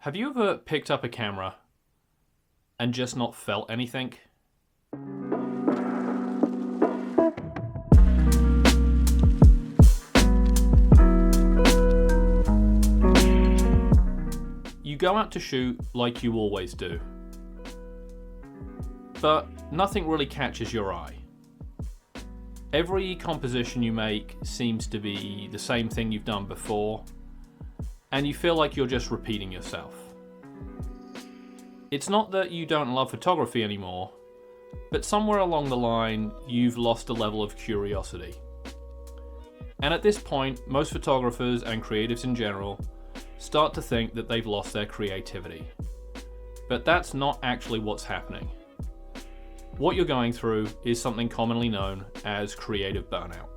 Have you ever picked up a camera and just not felt anything? You go out to shoot like you always do, but nothing really catches your eye. Every composition you make seems to be the same thing you've done before, and you feel like you're just repeating yourself. It's not that you don't love photography anymore, but somewhere along the line, you've lost a level of curiosity. And at this point, most photographers and creatives in general start to think that they've lost their creativity. But that's not actually what's happening. What you're going through is something commonly known as creative burnout.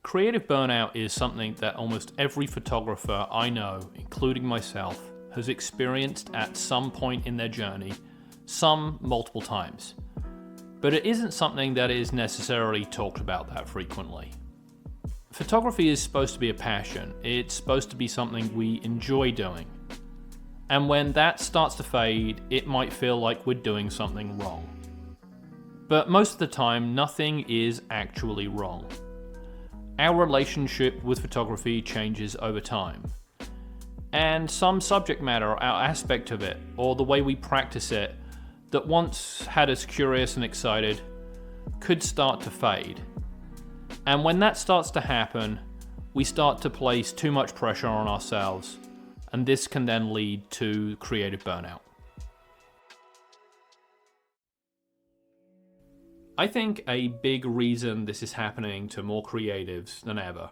Creative burnout is something that almost every photographer I know, including myself, has experienced at some point in their journey, some multiple times. But it isn't something that is necessarily talked about that frequently. Photography is supposed to be a passion. It's supposed to be something we enjoy doing. And when that starts to fade, it might feel like we're doing something wrong. But most of the time, nothing is actually wrong. Our relationship with photography changes over time. And some subject matter, our aspect of it, or the way we practice it, that once had us curious and excited, could start to fade. And when that starts to happen, we start to place too much pressure on ourselves, and this can then lead to creative burnout. I think a big reason this is happening to more creatives than ever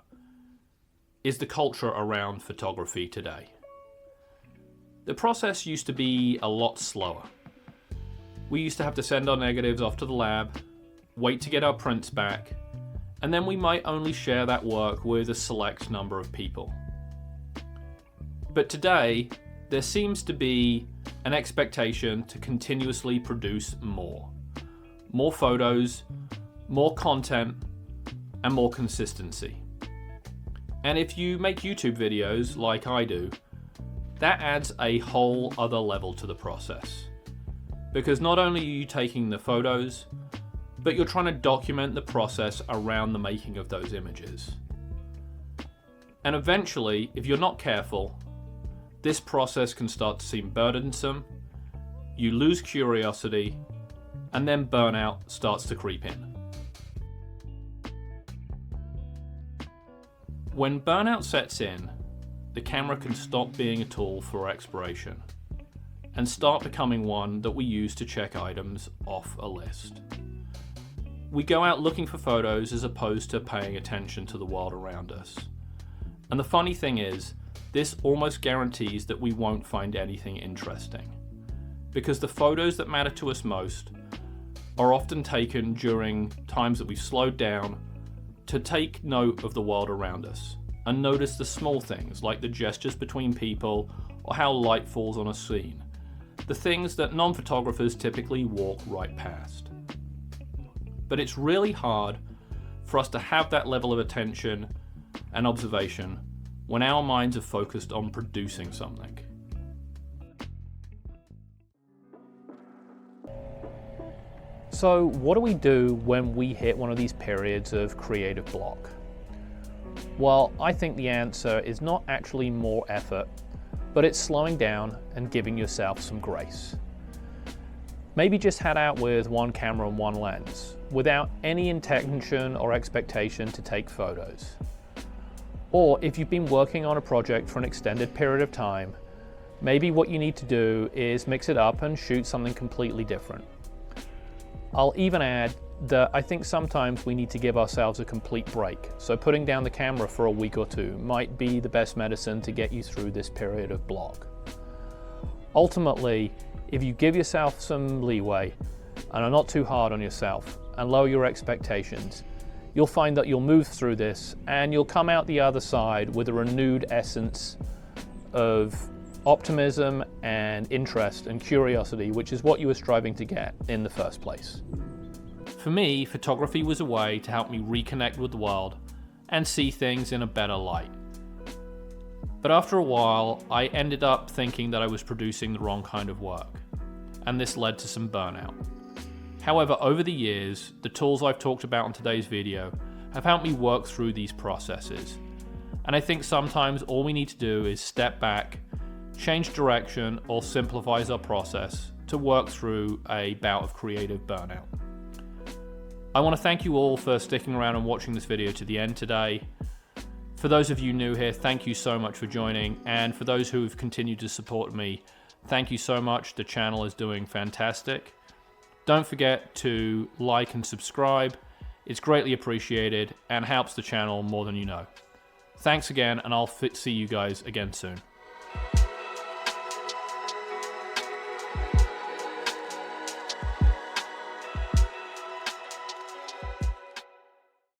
is the culture around photography today. The process used to be a lot slower. We used to have to send our negatives off to the lab, wait to get our prints back, and then we might only share that work with a select number of people. But today, there seems to be an expectation to continuously produce more. More photos, more content, and more consistency. And if you make YouTube videos like I do, that adds a whole other level to the process. Because not only are you taking the photos, but you're trying to document the process around the making of those images. And eventually, if you're not careful, this process can start to seem burdensome, you lose curiosity, and then burnout starts to creep in. When burnout sets in, the camera can stop being a tool for exploration and start becoming one that we use to check items off a list. We go out looking for photos as opposed to paying attention to the world around us. And the funny thing is, this almost guarantees that we won't find anything interesting, because the photos that matter to us most are often taken during times that we've slowed down to take note of the world around us and notice the small things like the gestures between people or how light falls on a scene, the things that non-photographers typically walk right past. But it's really hard for us to have that level of attention and observation when our minds are focused on producing something. So what do we do when we hit one of these periods of creative block? Well, I think the answer is not actually more effort, but it's slowing down and giving yourself some grace. Maybe just head out with one camera and one lens, without any intention or expectation to take photos. Or if you've been working on a project for an extended period of time, maybe what you need to do is mix it up and shoot something completely different. I'll even add that I think sometimes we need to give ourselves a complete break, so putting down the camera for a week or two might be the best medicine to get you through this period of block. Ultimately, if you give yourself some leeway and are not too hard on yourself and lower your expectations, you'll find that you'll move through this and you'll come out the other side with a renewed essence of optimism and interest and curiosity, which is what you were striving to get in the first place. For me, photography was a way to help me reconnect with the world and see things in a better light. But after a while, I ended up thinking that I was producing the wrong kind of work, and this led to some burnout. However, over the years, the tools I've talked about in today's video have helped me work through these processes. And I think sometimes all we need to do is step back, change direction, or simplify our process to work through a bout of creative burnout. I want to thank you all for sticking around and watching this video to the end today. For those of you new here, thank you so much for joining. And for those who have continued to support me, thank you so much. The channel is doing fantastic. Don't forget to like and subscribe. It's greatly appreciated and helps the channel more than you know. Thanks again, and I'll see you guys again soon.